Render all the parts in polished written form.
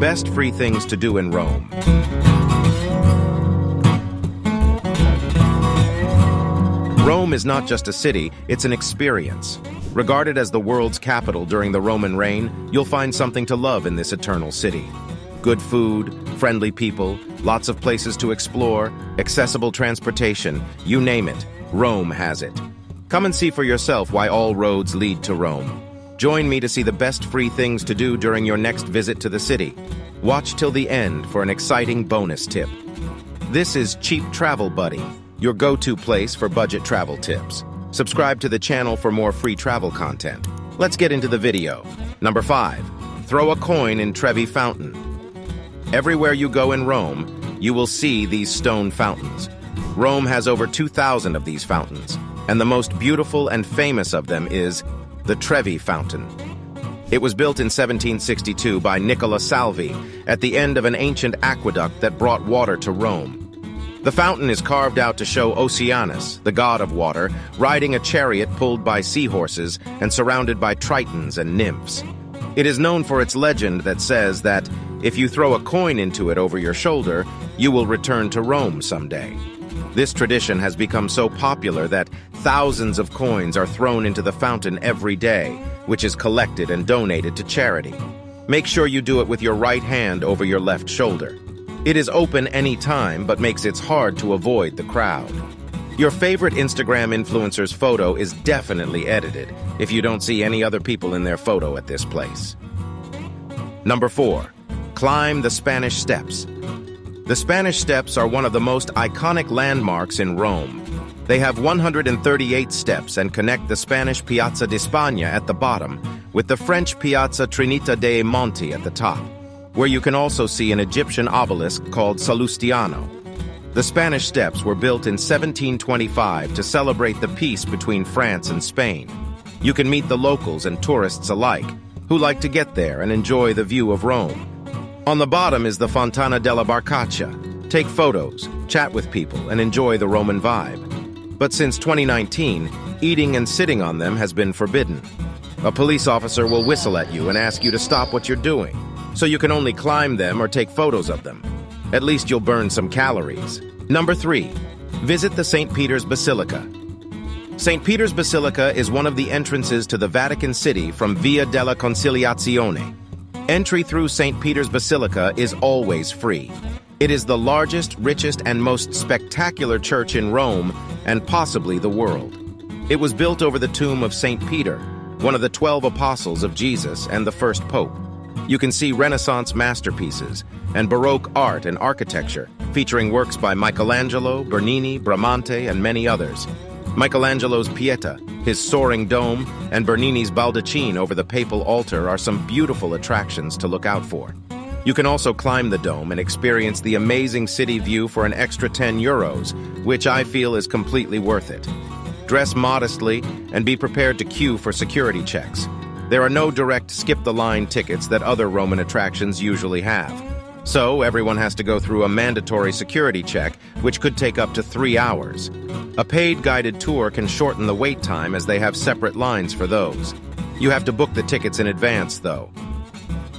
best free things to do in Rome. Rome is not just a city, it's an experience. Regarded as the world's capital during the Roman reign, you'll find something to love in this eternal city. Good food, friendly people, lots of places to explore, accessible transportation, you name it, Rome has it. Come and see for yourself why all roads lead to Rome. Join me to see the best free things to do during your next visit to the city. Watch till the end for an exciting bonus tip. This is Cheap Travel Buddy, your go-to place for budget travel tips. Subscribe to the channel for more free travel content. Let's get into the video. Number 5. Throw a coin in Trevi Fountain. Everywhere you go in Rome, you will see these stone fountains. Rome has over 2,000 of these fountains, and the most beautiful and famous of them is the Trevi Fountain. It was built in 1762 by Nicola Salvi at the end of an ancient aqueduct that brought water to Rome. The fountain is carved out to show Oceanus, the god of water, riding a chariot pulled by seahorses and surrounded by tritons and nymphs. It is known for its legend that says that if you throw a coin into it over your shoulder, you will return to Rome someday. This tradition has become so popular that thousands of coins are thrown into the fountain every day, which is collected and donated to charity. Make sure you do it with your right hand over your left shoulder. It is open any time, but makes it hard to avoid the crowd. Your favorite Instagram influencer's photo is definitely edited if you don't see any other people in their photo at this place. Number 4. Climb the Spanish Steps. The Spanish Steps are one of the most iconic landmarks in Rome. They have 138 steps and connect the Spanish Piazza di Spagna at the bottom with the French Piazza Trinita dei Monti at the top, where you can also see an Egyptian obelisk called Salustiano. The Spanish Steps were built in 1725 to celebrate the peace between France and Spain. You can meet the locals and tourists alike, who like to get there and enjoy the view of Rome. On the bottom is the Fontana della Barcaccia. Take photos, chat with people, and enjoy the Roman vibe. But since 2019, eating and sitting on them has been forbidden. A police officer will whistle at you and ask you to stop what you're doing, so you can only climb them or take photos of them. At least you'll burn some calories. Number 3. Visit the St. Peter's Basilica. St. Peter's Basilica is one of the entrances to the Vatican City from Via della Conciliazione. Entry through St. Peter's Basilica is always free. It is the largest, richest, and most spectacular church in Rome and possibly the world. It was built over the tomb of St. Peter, one of the 12 apostles of Jesus and the first pope. You can see Renaissance masterpieces and Baroque art and architecture, featuring works by Michelangelo, Bernini, Bramante, and many others. Michelangelo's Pieta, his soaring dome, and Bernini's baldachin over the papal altar are some beautiful attractions to look out for. You can also climb the dome and experience the amazing city view for an extra €10, which I feel is completely worth it. Dress modestly and be prepared to queue for security checks. There are no direct skip-the-line tickets that other Roman attractions usually have. So everyone has to go through a mandatory security check, which could take up to 3 hours. A paid guided tour can shorten the wait time as they have separate lines for those. You have to book the tickets in advance, though.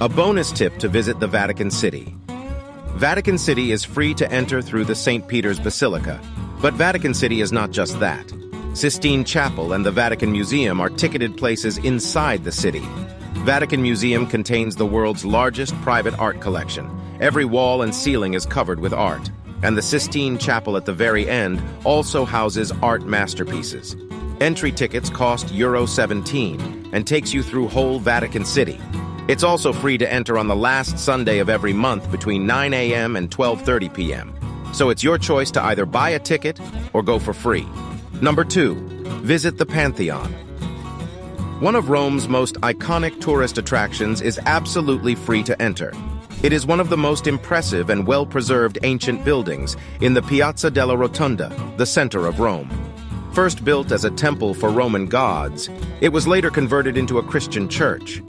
A bonus tip to visit the Vatican City. Vatican City is free to enter through the St. Peter's Basilica, but Vatican City is not just that. Sistine Chapel and the Vatican Museum are ticketed places inside the city. Vatican Museum contains the world's largest private art collection. Every wall and ceiling is covered with art, and the Sistine Chapel at the very end also houses art masterpieces. Entry tickets cost €17 and takes you through whole Vatican City. It's also free to enter on the last Sunday of every month between 9 a.m. and 12:30 p.m. So it's your choice to either buy a ticket or go for free. Number 2. Visit the Pantheon. One of Rome's most iconic tourist attractions is absolutely free to enter. It is one of the most impressive and well-preserved ancient buildings in the Piazza della Rotonda, the center of Rome. First built as a temple for Roman gods, it was later converted into a Christian church.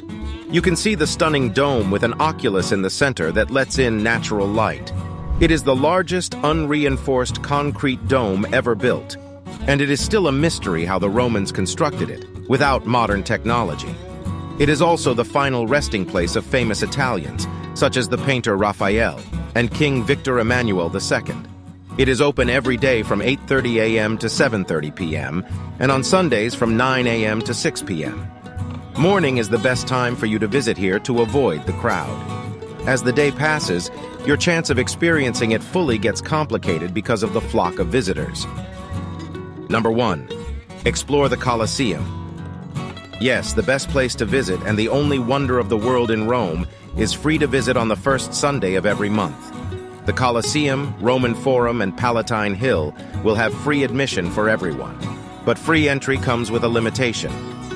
You can see the stunning dome with an oculus in the center that lets in natural light. It is the largest unreinforced concrete dome ever built, and it is still a mystery how the Romans constructed it without modern technology. It is also the final resting place of famous Italians, such as the painter Raphael and King Victor Emmanuel II. It is open every day from 8:30 a.m. to 7:30 p.m. and on Sundays from 9 a.m. to 6 p.m. Morning is the best time for you to visit here to avoid the crowd. As the day passes, your chance of experiencing it fully gets complicated because of the flock of visitors. Number 1. Explore the Colosseum. Yes, the best place to visit and the only wonder of the world in Rome is free to visit on the first Sunday of every month. The Colosseum, Roman Forum, and Palatine Hill will have free admission for everyone. But free entry comes with a limitation.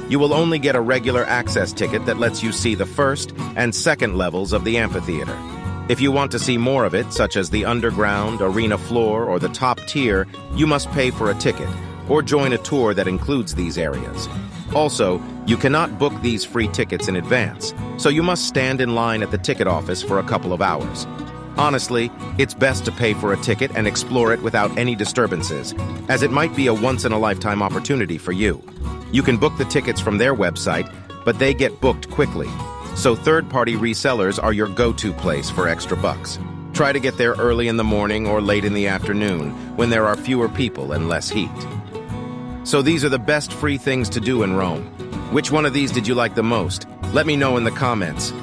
You will only get a regular access ticket that lets you see the first and second levels of the amphitheater. If you want to see more of it, such as the underground, arena floor, or the top tier, you must pay for a ticket or join a tour that includes these areas. Also, you cannot book these free tickets in advance, so you must stand in line at the ticket office for a couple of hours. Honestly, it's best to pay for a ticket and explore it without any disturbances, as it might be a once-in-a-lifetime opportunity for you. You can book the tickets from their website, but they get booked quickly, so third-party resellers are your go-to place for extra bucks. Try to get there early in the morning or late in the afternoon, when there are fewer people and less heat. So these are the best free things to do in Rome. Which one of these did you like the most? Let me know in the comments.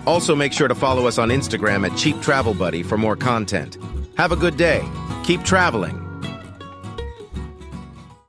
Also, make sure to follow us on Instagram at Cheap Travel Buddy for more content. Have a good day. Keep traveling.